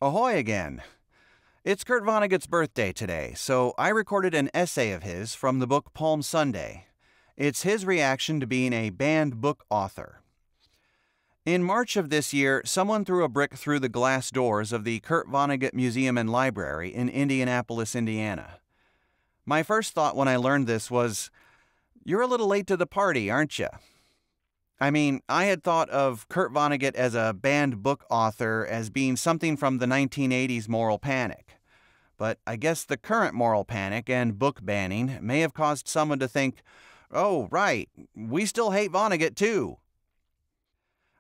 Ahoy again! It's KURT Vonnegut's birthday today, so I recorded an essay of his from the book Palm Sunday. It's his reaction to being a banned book author. In March of this year, someone threw a brick through the glass doors of the KURT Vonnegut Museum and Library in Indianapolis, Indiana. My first thought when I learned this was, "You're a little late to the party, aren't you?" I mean, I had thought of KURT Vonnegut as a banned book author as being something from the 1980s moral panic. But I guess the current moral panic and book banning may have caused someone to think, "Oh, right, we still hate Vonnegut too."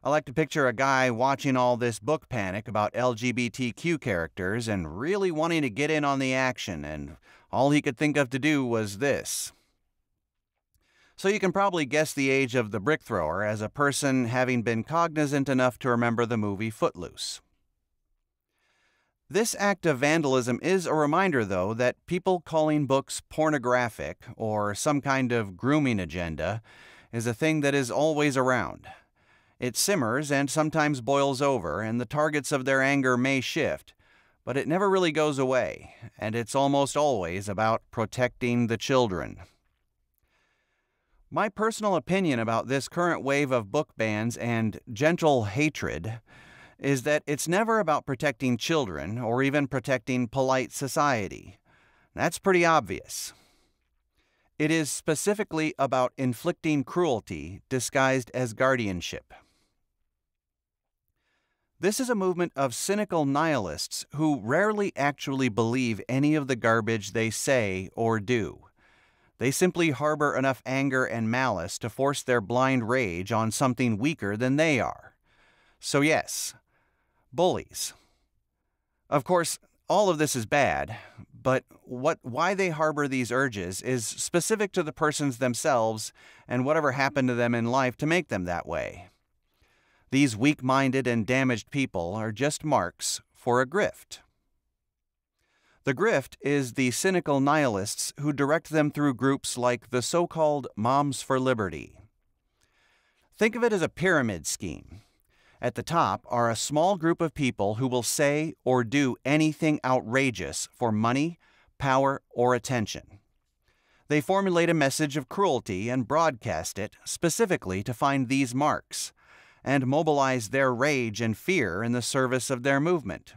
I like to picture a guy watching all this book panic about LGBTQ characters and really wanting to get in on the action, and all he could think of to do was this. So you can probably guess the age of the brick thrower as a person having been cognizant enough to remember the movie Footloose. This act of vandalism is a reminder, though, that people calling books pornographic or some kind of grooming agenda is a thing that is always around. It simmers and sometimes boils over, and the targets of their anger may shift, but it never really goes away, and it's almost always about protecting the children. My personal opinion about this current wave of book bans and gentle hatred is that it's never about protecting children or even protecting polite society. That's pretty obvious. It is specifically about inflicting cruelty disguised as guardianship. This is a movement of cynical nihilists who rarely actually believe any of the garbage they say or do. They simply harbor enough anger and malice to force their blind rage on something weaker than they are. So yes, bullies. Of course, all of this is bad, but why they harbor these urges is specific to the persons themselves and whatever happened to them in life to make them that way. These weak-minded and damaged people are just marks for a grift. The grift is the cynical nihilists who direct them through groups like the so-called Moms for Liberty. Think of it as a pyramid scheme. At the top are a small group of people who will say or do anything outrageous for money, power, or attention. They formulate a message of cruelty and broadcast it specifically to find these marks, and mobilize their rage and fear in the service of their movement.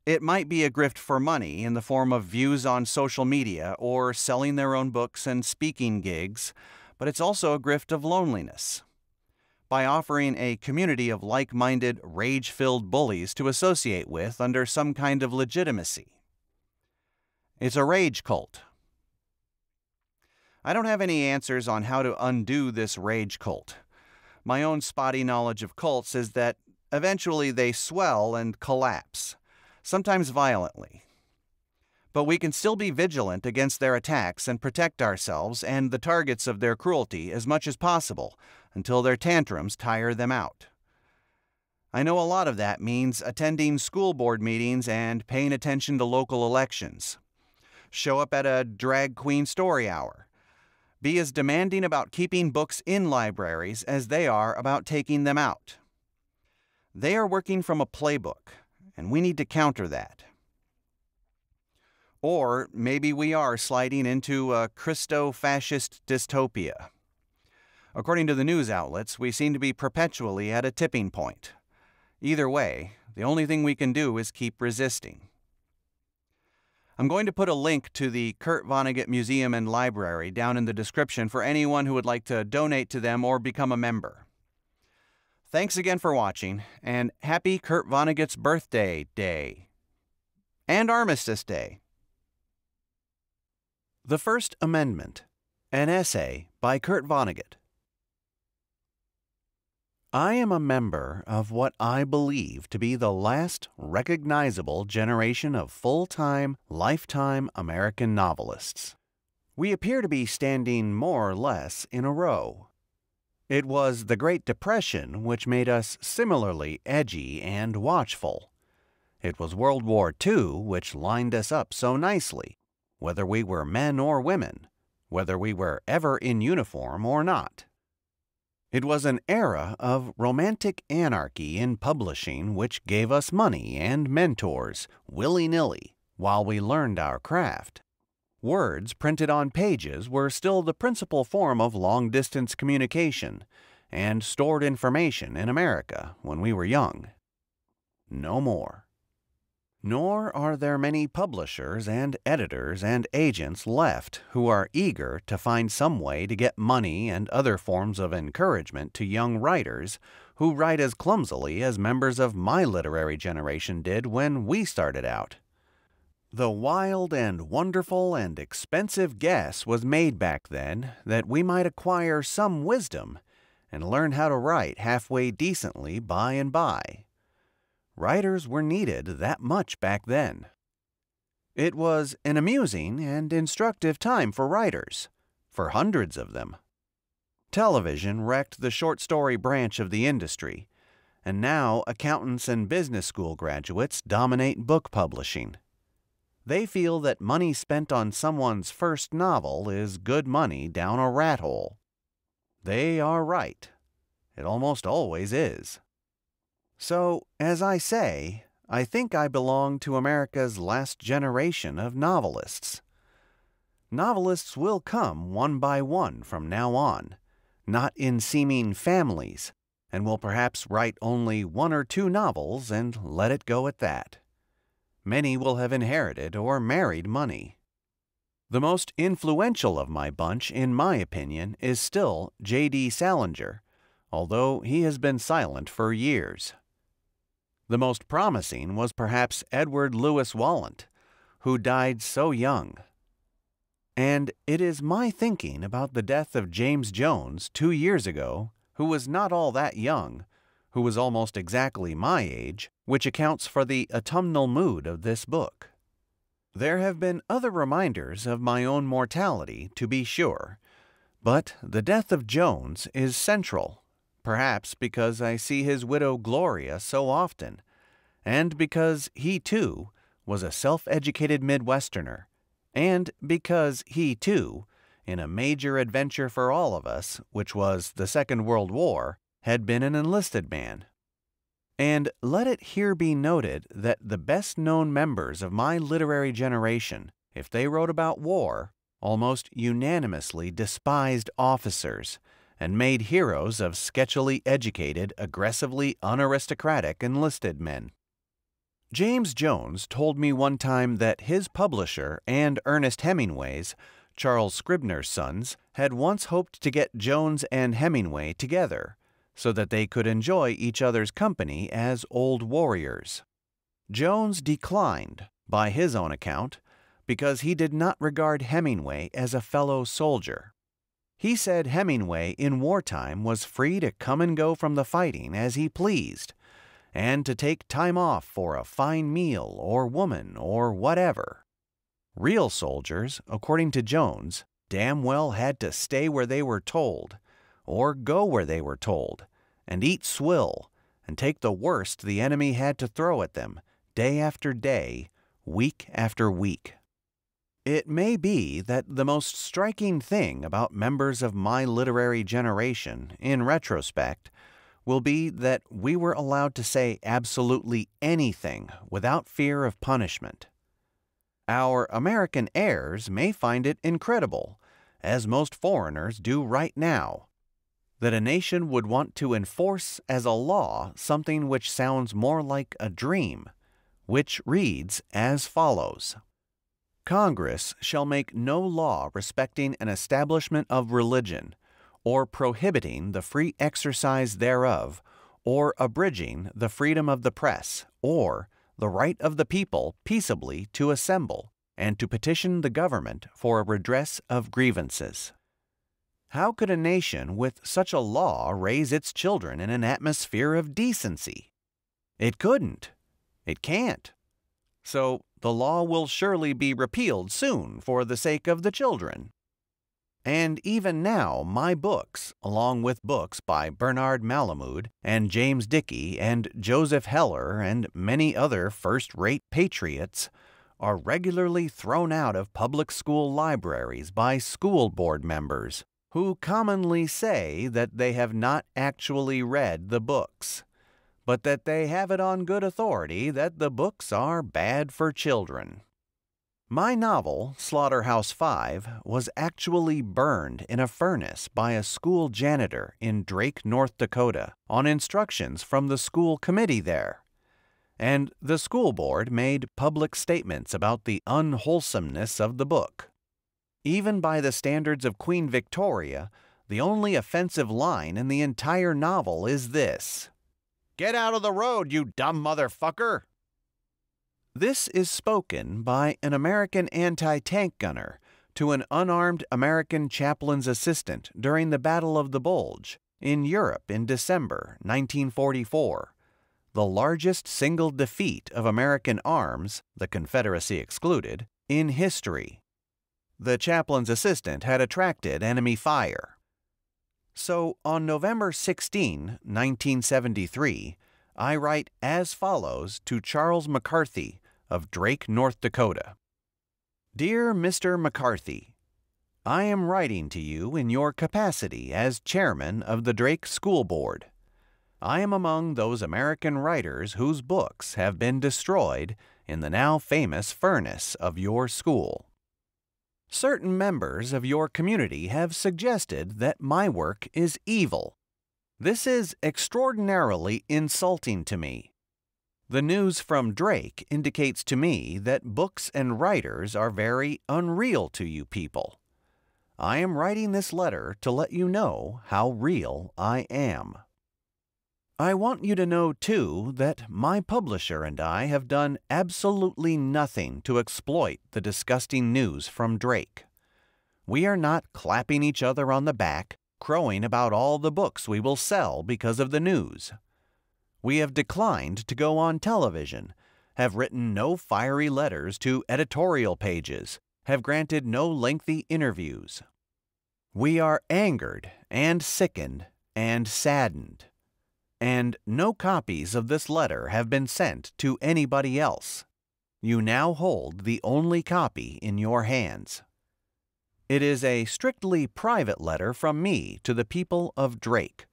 It might be a grift for money in the form of views on social media or selling their own books and speaking gigs, but it's also a grift of loneliness. By offering a community of like-minded, rage-filled bullies to associate with under some kind of legitimacy. It's a rage cult. I don't have any answers on how to undo this rage cult. My own spotty knowledge of cults is that eventually they swell and collapse, sometimes violently. But we can still be vigilant against their attacks and protect ourselves and the targets of their cruelty as much as possible until their tantrums tire them out. I know a lot of that means attending school board meetings and paying attention to local elections. Show up at a drag queen story hour. Be as demanding about keeping books in libraries as they are about taking them out. They are working from a playbook, and we need to counter that. Or maybe we are sliding into a Christo-fascist dystopia. According to the news outlets, we seem to be perpetually at a tipping point. Either way, the only thing we can do is keep resisting. I'm going to put a link to the KURT Vonnegut Museum and Library down in the description for anyone who would like to donate to them or become a member. Thanks again for watching, and happy KURT Vonnegut's Birthday Day. And Armistice Day. The First Amendment, an essay by KURT Vonnegut. I am a member of what I believe to be the last recognizable generation of full-time, lifetime American novelists. We appear to be standing more or less in a row. It was the Great Depression which made us similarly edgy and watchful. It was World War II which lined us up so nicely, whether we were men or women, whether we were ever in uniform or not. It was an era of romantic anarchy in publishing which gave us money and mentors willy-nilly while we learned our craft. Words printed on pages were still the principal form of long-distance communication and stored information in America when we were young. No more. Nor are there many publishers and editors and agents left who are eager to find some way to get money and other forms of encouragement to young writers who write as clumsily as members of my literary generation did when we started out. The wild and wonderful and expensive guess was made back then that we might acquire some wisdom and learn how to write halfway decently by and by. Writers were needed that much back then. It was an amusing and instructive time for writers, for hundreds of them. Television wrecked the short story branch of the industry, and now accountants and business school graduates dominate book publishing. They feel that money spent on someone's first novel is good money down a rat hole. They are right. It almost always is. So, as I say, I think I belong to America's last generation of novelists. Novelists will come one by one from now on, not in seeming families, and will perhaps write only 1 or 2 novels and let it go at that. Many will have inherited or married money. The most influential of my bunch, in my opinion, is still J.D. Salinger, although he has been silent for years. The most promising was perhaps Edward Lewis Wallant, who died so young. And it is my thinking about the death of James Jones 2 years ago, who was not all that young, who was almost exactly my age, which accounts for the autumnal mood of this book. There have been other reminders of my own mortality, to be sure, but the death of Jones is central. Perhaps because I see his widow Gloria so often, and because he, too, was a self-educated Midwesterner, and because he, too, in a major adventure for all of us, which was the Second World War, had been an enlisted man. And let it here be noted that the best-known members of my literary generation, if they wrote about war, almost unanimously despised officers, and made heroes of sketchily educated, aggressively unaristocratic enlisted men. James Jones told me one time that his publisher and Ernest Hemingway's, Charles Scribner's Sons, had once hoped to get Jones and Hemingway together, so that they could enjoy each other's company as old warriors. Jones declined, by his own account, because he did not regard Hemingway as a fellow soldier. He said Hemingway in wartime was free to come and go from the fighting as he pleased, and to take time off for a fine meal or woman or whatever. Real soldiers, according to Jones, damn well had to stay where they were told, or go where they were told, and eat swill, and take the worst the enemy had to throw at them, day after day, week after week. It may be that the most striking thing about members of my literary generation, in retrospect, will be that we were allowed to say absolutely anything without fear of punishment. Our American heirs may find it incredible, as most foreigners do right now, that a nation would want to enforce as a law something which sounds more like a dream, which reads as follows. Congress shall make no law respecting an establishment of religion, or prohibiting the free exercise thereof, or abridging the freedom of the press, or the right of the people peaceably to assemble, and to petition the government for a redress of grievances. How could a nation with such a law raise its children in an atmosphere of decency? It couldn't. It can't. So the law will surely be repealed soon for the sake of the children. And even now, my books, along with books by Bernard Malamud and James Dickey and Joseph Heller and many other first-rate patriots, are regularly thrown out of public school libraries by school board members who commonly say that they have not actually read the books, but that they have it on good authority that the books are bad for children. My novel, Slaughterhouse-Five, was actually burned in a furnace by a school janitor in Drake, North Dakota, on instructions from the school committee there. And the school board made public statements about the unwholesomeness of the book. Even by the standards of Queen Victoria, the only offensive line in the entire novel is this: "Get out of the road, you dumb motherfucker!" This is spoken by an American anti-tank gunner to an unarmed American chaplain's assistant during the Battle of the Bulge in Europe in December 1944, the largest single defeat of American arms, the Confederacy excluded, in history. The chaplain's assistant had attracted enemy fire. So, on November 16, 1973, I write as follows to Charles McCarthy of Drake, North Dakota. Dear Mr. McCarthy, I am writing to you in your capacity as chairman of the Drake School Board. I am among those American writers whose books have been destroyed in the now famous furnace of your school. Certain members of your community have suggested that my work is evil. This is extraordinarily insulting to me. The news from Drake indicates to me that books and writers are very unreal to you people. I am writing this letter to let you know how real I am. I want you to know, too, that my publisher and I have done absolutely nothing to exploit the disgusting news from Drake. We are not clapping each other on the back, crowing about all the books we will sell because of the news. We have declined to go on television, have written no fiery letters to editorial pages, have granted no lengthy interviews. We are angered and sickened and saddened. And no copies of this letter have been sent to anybody else. You now hold the only copy in your hands. It is a strictly private letter from me to the people of Drake,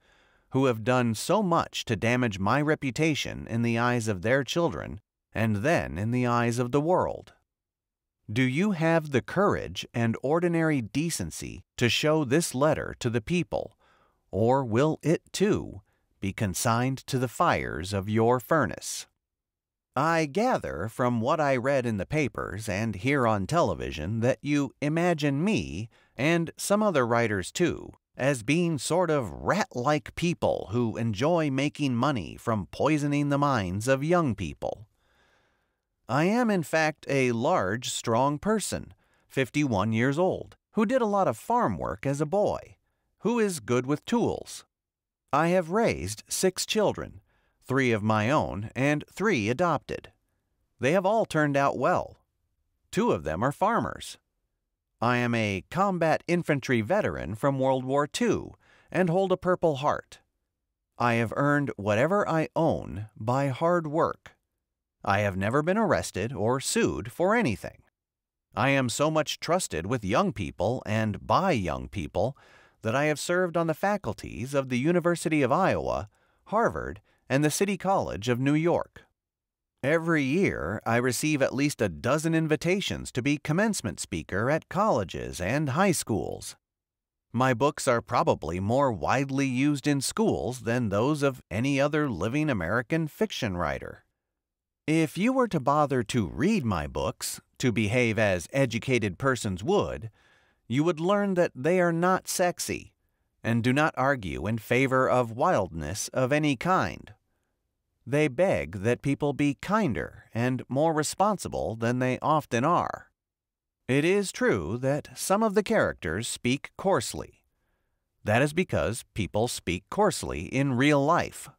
who have done so much to damage my reputation in the eyes of their children and then in the eyes of the world. Do you have the courage and ordinary decency to show this letter to the people, or will it, too, be consigned to the fires of your furnace? I gather from what I read in the papers and hear on television that you imagine me, and some other writers too, as being sort of rat-like people who enjoy making money from poisoning the minds of young people. I am in fact a large, strong person, 51 years old, who did a lot of farm work as a boy, who is good with tools. I have raised 6 children, 3 of my own and 3 adopted. They have all turned out well. 2 of them are farmers. I am a combat infantry veteran from World War II and hold a Purple Heart. I have earned whatever I own by hard work. I have never been arrested or sued for anything. I am so much trusted with young people and by young people that I have served on the faculties of the University of Iowa, Harvard, and the City College of New York. Every year, I receive at least a dozen invitations to be commencement speaker at colleges and high schools. My books are probably more widely used in schools than those of any other living American fiction writer. If you were to bother to read my books, to behave as educated persons would, you would learn that they are not sexy, and do not argue in favor of wildness of any kind. They beg that people be kinder and more responsible than they often are. It is true that some of the characters speak coarsely. That is because people speak coarsely in real life.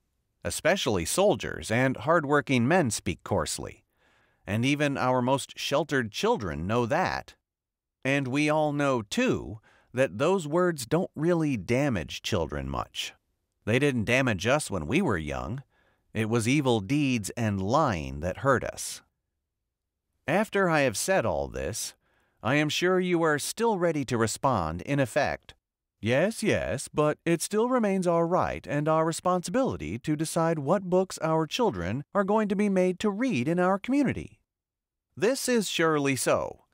Especially soldiers and hard-working men speak coarsely. And even our most sheltered children know that. And we all know, too, that those words don't really damage children much. They didn't damage us when we were young. It was evil deeds and lying that hurt us. After I have said all this, I am sure you are still ready to respond in effect. Yes, yes, but it still remains our right and our responsibility to decide what books our children are going to be made to read in our community. This is surely so.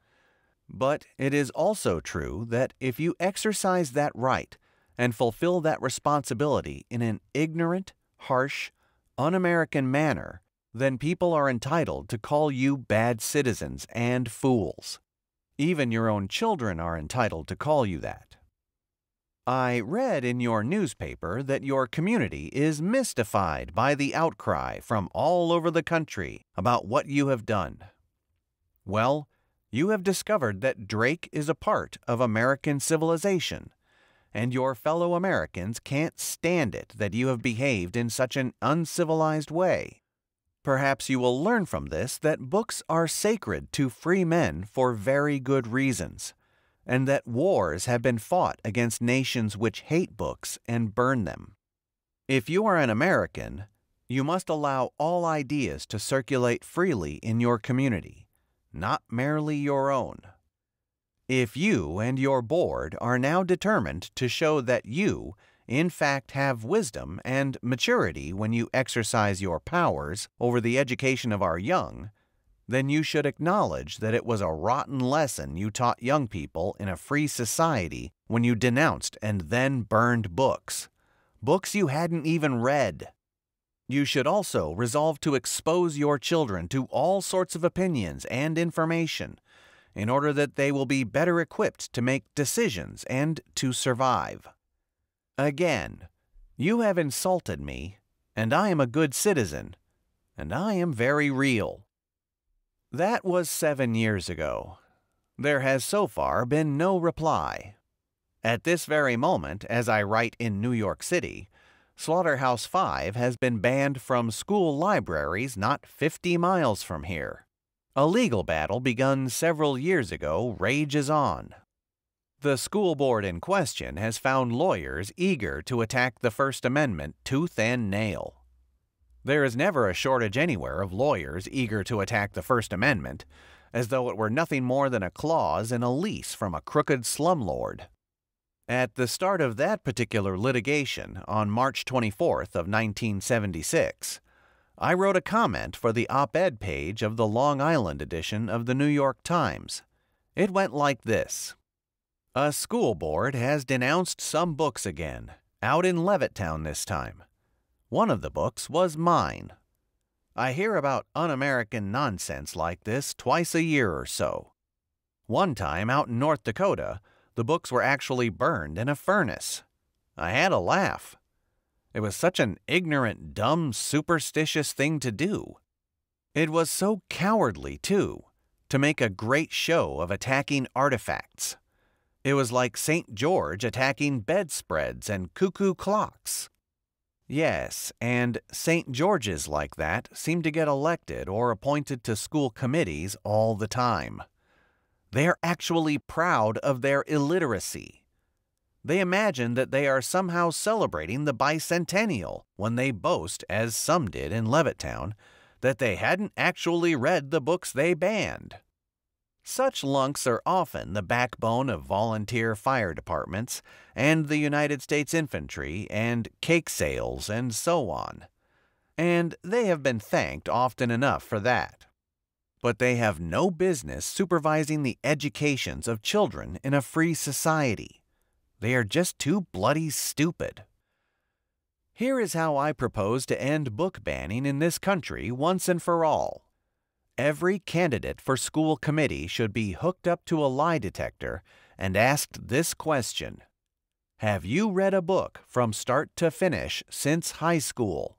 But it is also true that if you exercise that right and fulfill that responsibility in an ignorant, harsh, un-American manner, then people are entitled to call you bad citizens and fools. Even your own children are entitled to call you that. I read in your newspaper that your community is mystified by the outcry from all over the country about what you have done. Well, you have discovered that Drake is a part of American civilization, and your fellow Americans can't stand it that you have behaved in such an uncivilized way. Perhaps you will learn from this that books are sacred to free men for very good reasons, and that wars have been fought against nations which hate books and burn them. If you are an American, you must allow all ideas to circulate freely in your community, not merely your own. If you and your board are now determined to show that you, in fact, have wisdom and maturity when you exercise your powers over the education of our young, then you should acknowledge that it was a rotten lesson you taught young people in a free society when you denounced and then burned books you hadn't even read. You should also resolve to expose your children to all sorts of opinions and information in order that they will be better equipped to make decisions and to survive. Again, you have insulted me, and I am a good citizen, and I am very real. That was 7 years ago. There has so far been no reply. At this very moment, as I write in New York City, Slaughterhouse-5 has been banned from school libraries not 50 miles from here. A legal battle begun several years ago rages on. The school board in question has found lawyers eager to attack the First Amendment tooth and nail. There is never a shortage anywhere of lawyers eager to attack the First Amendment, as though it were nothing more than a clause in a lease from a crooked slumlord. At the start of that particular litigation, on March 24th of 1976, I wrote a comment for the op-ed page of the Long Island edition of the New York Times. It went like this: "A school board has denounced some books again, out in Levittown this time. One of the books was mine. I hear about un-American nonsense like this twice a year or so. One time out in North Dakota, the books were actually burned in a furnace. I had a laugh. It was such an ignorant, dumb, superstitious thing to do. It was so cowardly, too, to make a great show of attacking artifacts. It was like St. George attacking bedspreads and cuckoo clocks. Yes, and St. Georges like that seem to get elected or appointed to school committees all the time. They are actually proud of their illiteracy. They imagine that they are somehow celebrating the bicentennial when they boast, as some did in Levittown, that they hadn't actually read the books they banned. Such lunks are often the backbone of volunteer fire departments and the United States Infantry and cake sales and so on. And they have been thanked often enough for that. But they have no business supervising the educations of children in a free society. They are just too bloody stupid. Here is how I propose to end book banning in this country once and for all. Every candidate for school committee should be hooked up to a lie detector and asked this question: have you read a book from start to finish since high school?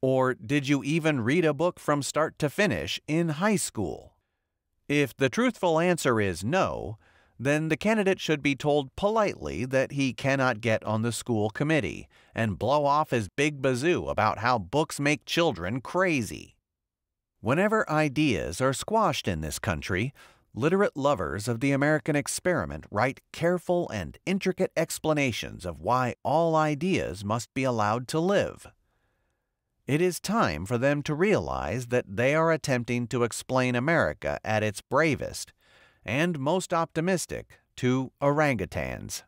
Or did you even read a book from start to finish in high school? If the truthful answer is no, then the candidate should be told politely that he cannot get on the school committee and blow off his big bazoo about how books make children crazy. Whenever ideas are squashed in this country, literate lovers of the American experiment write careful and intricate explanations of why all ideas must be allowed to live. It is time for them to realize that they are attempting to explain America at its bravest and most optimistic to orangutans.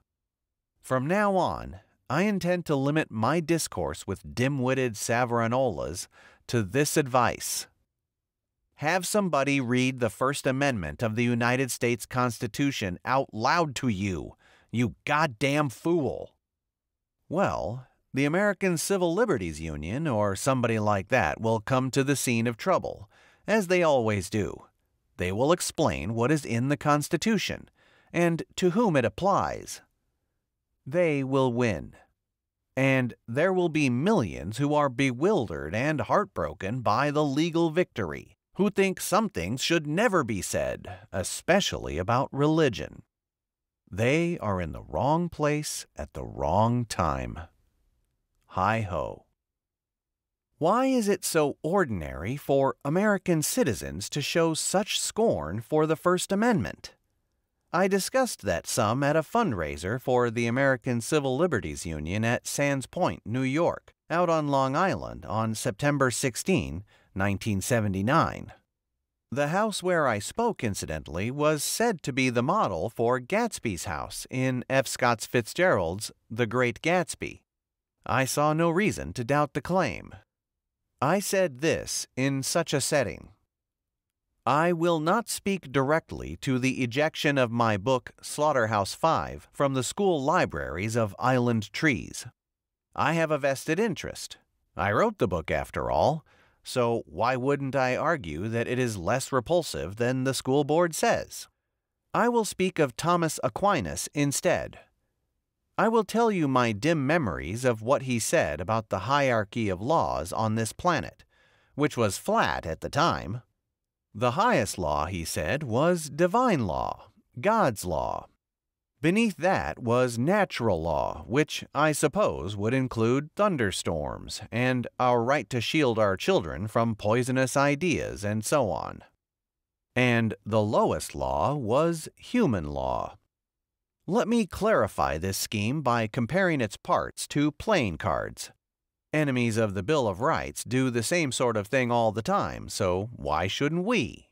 From now on, I intend to limit my discourse with dim-witted Savonarolas to this advice. Have somebody read the First Amendment of the United States Constitution out loud to you, you goddamn fool. Well, the American Civil Liberties Union or somebody like that will come to the scene of trouble, as they always do. They will explain what is in the Constitution and to whom it applies. They will win. And there will be millions who are bewildered and heartbroken by the legal victory, who think some things should never be said, especially about religion. They are in the wrong place at the wrong time. Hi-ho. Why is it so ordinary for American citizens to show such scorn for the First Amendment? I discussed that some at a fundraiser for the American Civil Liberties Union at Sands Point, New York, out on Long Island on September 16, 1979. The house where I spoke, incidentally, was said to be the model for Gatsby's house in F. Scott Fitzgerald's The Great Gatsby. I saw no reason to doubt the claim. I said this in such a setting. I will not speak directly to the ejection of my book Slaughterhouse-Five from the school libraries of Island Trees. I have a vested interest. I wrote the book after all, so why wouldn't I argue that it is less repulsive than the school board says? I will speak of Thomas Aquinas instead. I will tell you my dim memories of what he said about the hierarchy of laws on this planet, which was flat at the time. The highest law, he said, was divine law, God's law. Beneath that was natural law, which I suppose would include thunderstorms and our right to shield our children from poisonous ideas and so on. And the lowest law was human law. Let me clarify this scheme by comparing its parts to playing cards. Enemies of the Bill of Rights do the same sort of thing all the time, so why shouldn't we?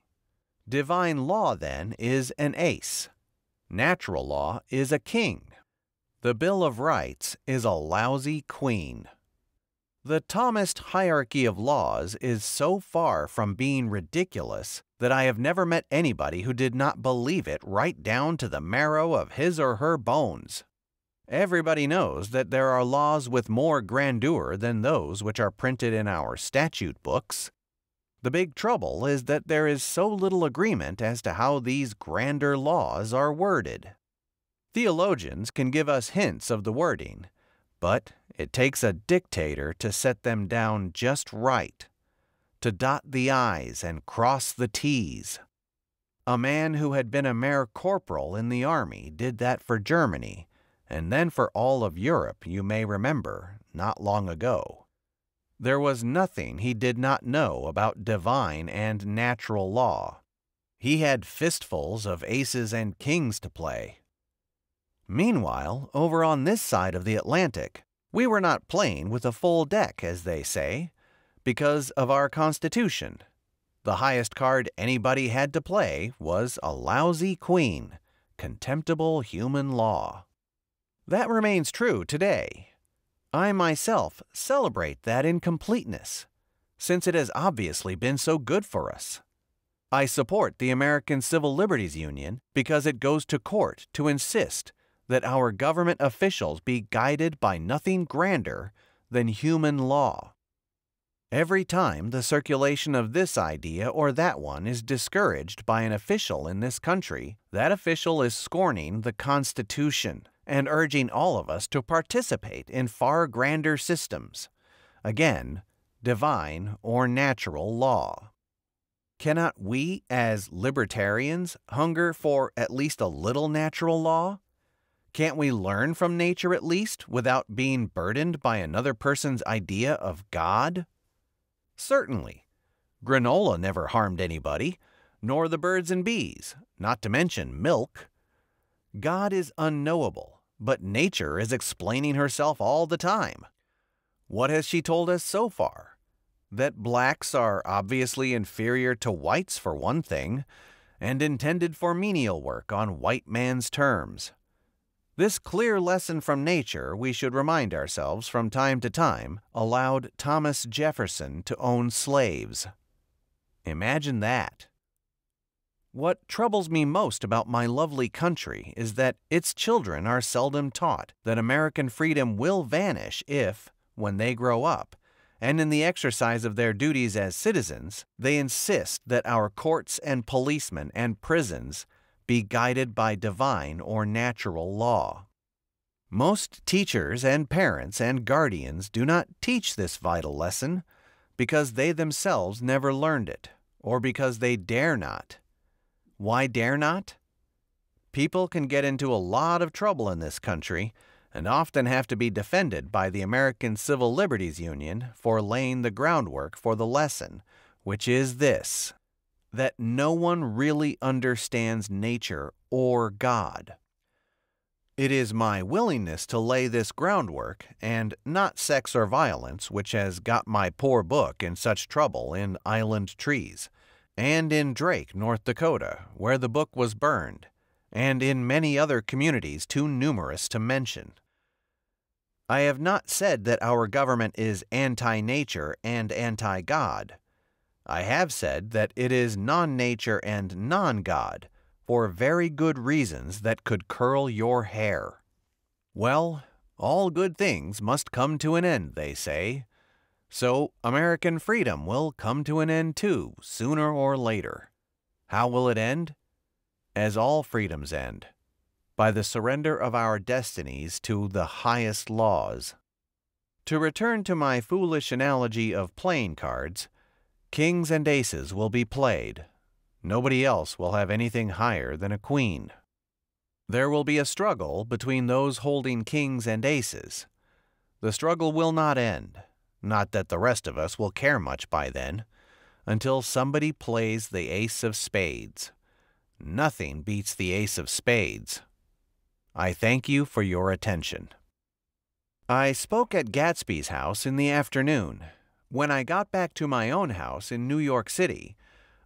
Divine law, then, is an ace. Natural law is a king. The Bill of Rights is a lousy queen. The Thomist hierarchy of laws is so far from being ridiculous that I have never met anybody who did not believe it right down to the marrow of his or her bones. Everybody knows that there are laws with more grandeur than those which are printed in our statute books. The big trouble is that there is so little agreement as to how these grander laws are worded. Theologians can give us hints of the wording, but it takes a dictator to set them down just right, to dot the I's and cross the T's. A man who had been a mere corporal in the army did that for Germany, and then for all of Europe, you may remember, not long ago. There was nothing he did not know about divine and natural law. He had fistfuls of aces and kings to play. Meanwhile, over on this side of the Atlantic, we were not playing with a full deck, as they say, because of our Constitution. The highest card anybody had to play was a lousy queen, contemptible human law. That remains true today. I myself celebrate that incompleteness, since it has obviously been so good for us. I support the American Civil Liberties Union because it goes to court to insist that our government officials be guided by nothing grander than human law. Every time the circulation of this idea or that one is discouraged by an official in this country, that official is scorning the Constitution and urging all of us to participate in far grander systems. Again, divine or natural law. Cannot we, as libertarians, hunger for at least a little natural law? Can't we learn from nature at least without being burdened by another person's idea of God? Certainly. Granola never harmed anybody, nor the birds and bees, not to mention milk. God is unknowable. But nature is explaining herself all the time. What has she told us so far? That blacks are obviously inferior to whites for one thing, and intended for menial work on white man's terms. This clear lesson from nature, we should remind ourselves from time to time, allowed Thomas Jefferson to own slaves. Imagine that. What troubles me most about my lovely country is that its children are seldom taught that American freedom will vanish if, when they grow up, and in the exercise of their duties as citizens, they insist that our courts and policemen and prisons be guided by divine or natural law. Most teachers and parents and guardians do not teach this vital lesson because they themselves never learned it, or because they dare not. Why dare not? People can get into a lot of trouble in this country and often have to be defended by the American Civil Liberties Union for laying the groundwork for the lesson, which is this: that no one really understands nature or God. It is my willingness to lay this groundwork, and not sex or violence, which has got my poor book in such trouble in Island Trees, and in Drake, North Dakota, where the book was burned, and in many other communities too numerous to mention. I have not said that our government is anti-nature and anti-God. I have said that it is non-nature and non-God, for very good reasons that could curl your hair. Well, all good things must come to an end, they say. So American freedom will come to an end too, sooner or later. How will it end? As all freedoms end, by the surrender of our destinies to the highest laws. To return to my foolish analogy of playing cards, kings and aces will be played. Nobody else will have anything higher than a queen. There will be a struggle between those holding kings and aces. The struggle will not end. Not that the rest of us will care much by then, until somebody plays the ace of spades. Nothing beats the ace of spades. I thank you for your attention. I spoke at Gatsby's house in the afternoon. When I got back to my own house in New York City,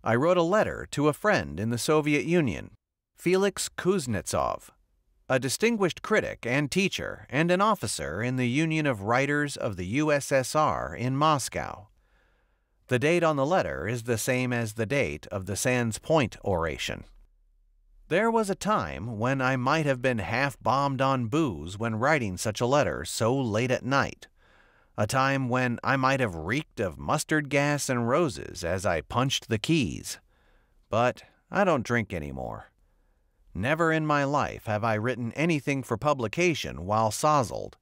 I wrote a letter to a friend in the Soviet Union, Felix Kuznetsov, a distinguished critic and teacher and an officer in the Union of Writers of the USSR in Moscow. The date on the letter is the same as the date of the Sands Point oration. There was a time when I might have been half-bombed on booze when writing such a letter so late at night, a time when I might have reeked of mustard gas and roses as I punched the keys. But I don't drink anymore. Never in my life have I written anything for publication while sozzled,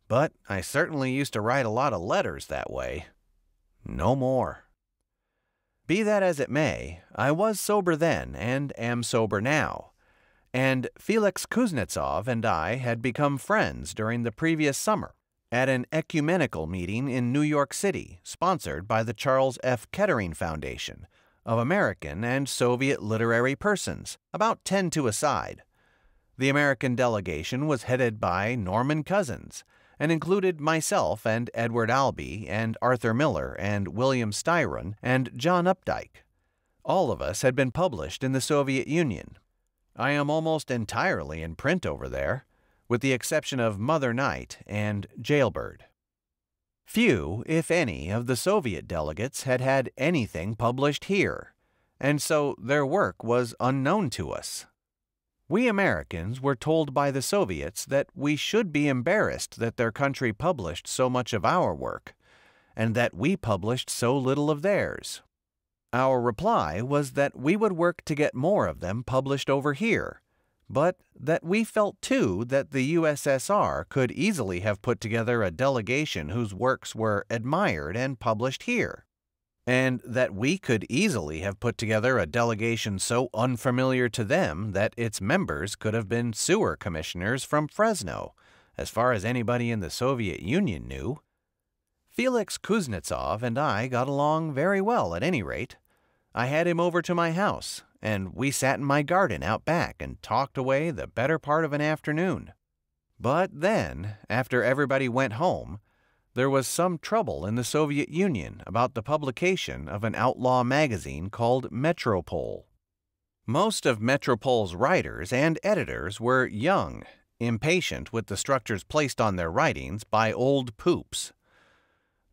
but I certainly used to write a lot of letters that way. No more. Be that as it may, I was sober then and am sober now, and Felix Kuznetsov and I had become friends during the previous summer at an ecumenical meeting in New York City sponsored by the Charles F. Kettering Foundation of American and Soviet literary persons, about 10 to a side. The American delegation was headed by Norman Cousins and included myself and Edward Albee and Arthur Miller and William Styron and John Updike. All of us had been published in the Soviet Union. I am almost entirely in print over there, with the exception of Mother Night and Jailbird. Few, if any, of the Soviet delegates had had anything published here, and so their work was unknown to us. We Americans were told by the Soviets that we should be embarrassed that their country published so much of our work, and that we published so little of theirs. Our reply was that we would work to get more of them published over here, but that we felt too that the USSR could easily have put together a delegation whose works were admired and published here, and that we could easily have put together a delegation so unfamiliar to them that its members could have been sewer commissioners from Fresno, as far as anybody in the Soviet Union knew. Felix Kuznetsov and I got along very well at any rate. I had him over to my house, and we sat in my garden out back and talked away the better part of an afternoon. But then, after everybody went home, there was some trouble in the Soviet Union about the publication of an outlaw magazine called Metropole. Most of Metropole's writers and editors were young, impatient with the structures placed on their writings by old poops.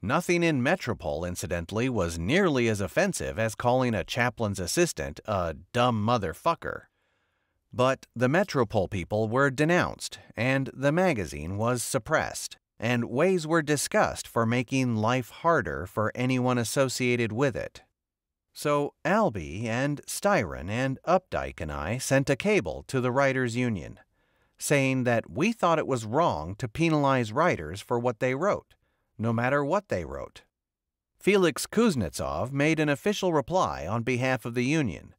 Nothing in Metropole, incidentally, was nearly as offensive as calling a chaplain's assistant a dumb motherfucker. But the Metropole people were denounced, and the magazine was suppressed, and ways were discussed for making life harder for anyone associated with it. So Albee and Styron and Updike and I sent a cable to the Writers' Union, saying that we thought it was wrong to penalize writers for what they wrote, no matter what they wrote. Felix Kuznetsov made an official reply on behalf of the union,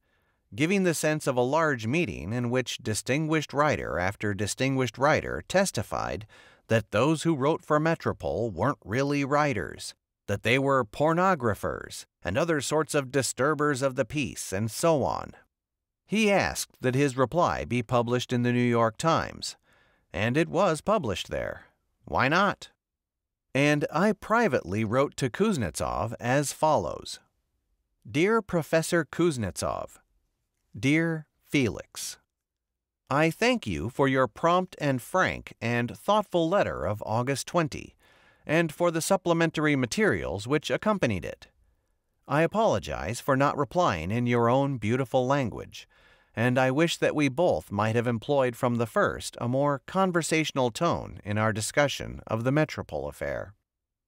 giving the sense of a large meeting in which distinguished writer after distinguished writer testified that those who wrote for Metropole weren't really writers, that they were pornographers and other sorts of disturbers of the peace, and so on. He asked that his reply be published in the New York Times, and it was published there. Why not? And I privately wrote to Kuznetsov as follows. Dear Professor Kuznetsov, Dear Felix, I thank you for your prompt and frank and thoughtful letter of August 20, and for the supplementary materials which accompanied it. I apologize for not replying in your own beautiful language, and I wish that we both might have employed from the first a more conversational tone in our discussion of the Metropole affair.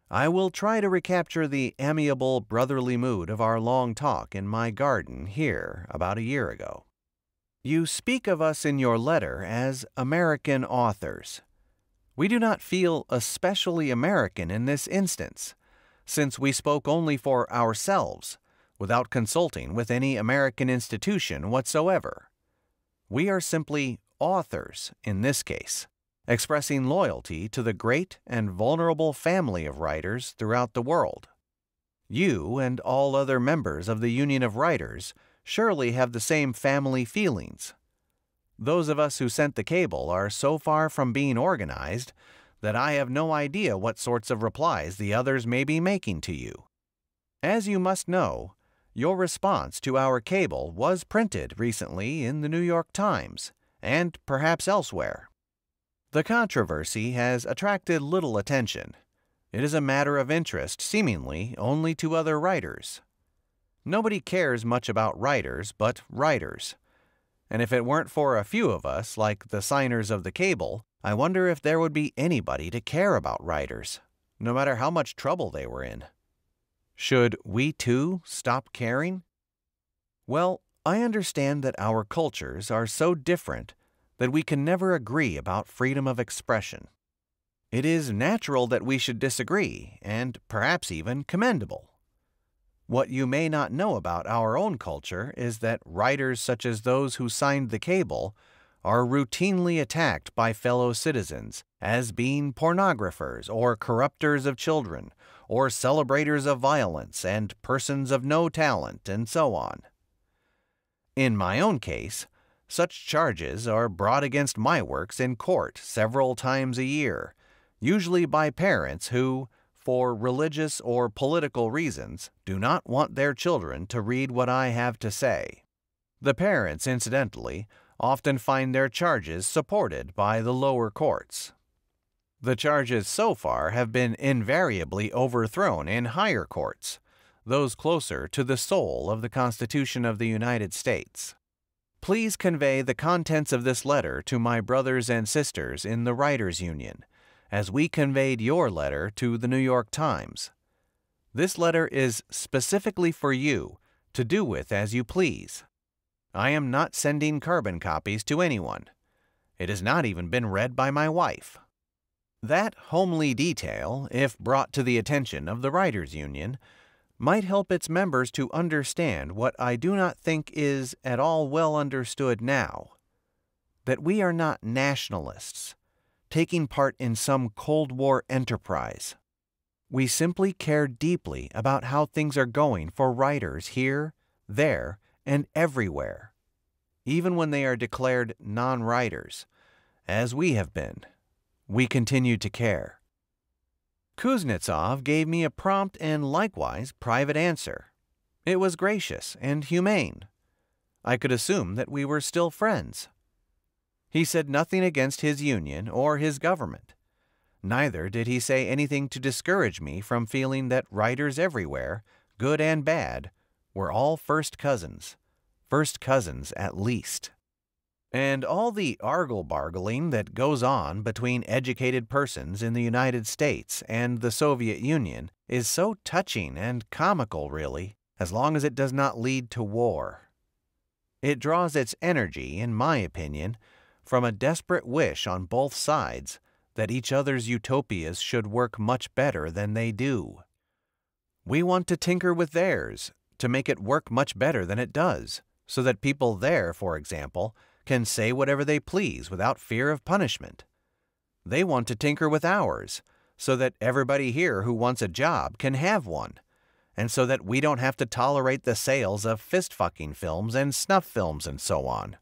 I will try to recapture the amiable, brotherly mood of our long talk in my garden here about a year ago. You speak of us in your letter as American authors. We do not feel especially American in this instance, since we spoke only for ourselves, without consulting with any American institution whatsoever. We are simply authors in this case, expressing loyalty to the great and vulnerable family of writers throughout the world. You and all other members of the Union of Writers surely have the same family feelings. Those of us who sent the cable are so far from being organized that I have no idea what sorts of replies the others may be making to you. As you must know, your response to our cable was printed recently in the New York Times, and perhaps elsewhere. The controversy has attracted little attention. It is a matter of interest, seemingly, only to other writers. Nobody cares much about writers but writers. And if it weren't for a few of us, like the signers of the cable, I wonder if there would be anybody to care about writers, no matter how much trouble they were in. Should we too stop caring? Well, I understand that our cultures are so different that we can never agree about freedom of expression. It is natural that we should disagree, and perhaps even commendable. What you may not know about our own culture is that writers such as those who signed the cable are routinely attacked by fellow citizens as being pornographers or corrupters of children or celebrators of violence and persons of no talent, and so on. In my own case, such charges are brought against my works in court several times a year, usually by parents who, for religious or political reasons, do not want their children to read what I have to say. The parents, incidentally, often find their charges supported by the lower courts. The charges so far have been invariably overthrown in higher courts, those closer to the soul of the Constitution of the United States. Please convey the contents of this letter to my brothers and sisters in the Writers' Union, as we conveyed your letter to the New York Times. This letter is specifically for you to do with as you please. I am not sending carbon copies to anyone. It has not even been read by my wife. That homely detail, if brought to the attention of the Writers' Union, might help its members to understand what I do not think is at all well understood now, that we are not nationalists, taking part in some Cold War enterprise. We simply care deeply about how things are going for writers here, there, and everywhere, even when they are declared non-writers, as we have been. We continue to care. Kuznetsov gave me a prompt and likewise private answer. It was gracious and humane. I could assume that we were still friends. He said nothing against his union or his government. Neither did he say anything to discourage me from feeling that writers everywhere, good and bad, were all first cousins at least. And all the argle-bargling that goes on between educated persons in the United States and the Soviet Union is so touching and comical, really, as long as it does not lead to war. It draws its energy, in my opinion, from a desperate wish on both sides that each other's utopias should work much better than they do. We want to tinker with theirs, to make it work much better than it does, so that people there, for example, can say whatever they please without fear of punishment. They want to tinker with ours, so that everybody here who wants a job can have one, and so that we don't have to tolerate the sales of fist-fucking films and snuff films and so on.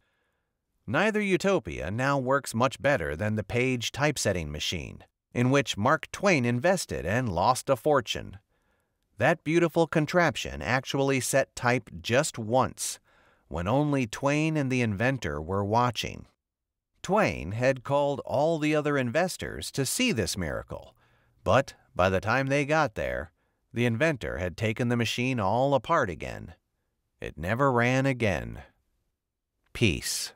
Neither utopia now works much better than the Page typesetting machine, in which Mark Twain invested and lost a fortune. That beautiful contraption actually set type just once, when only Twain and the inventor were watching. Twain had called all the other investors to see this miracle, but by the time they got there, the inventor had taken the machine all apart again. It never ran again. Peace.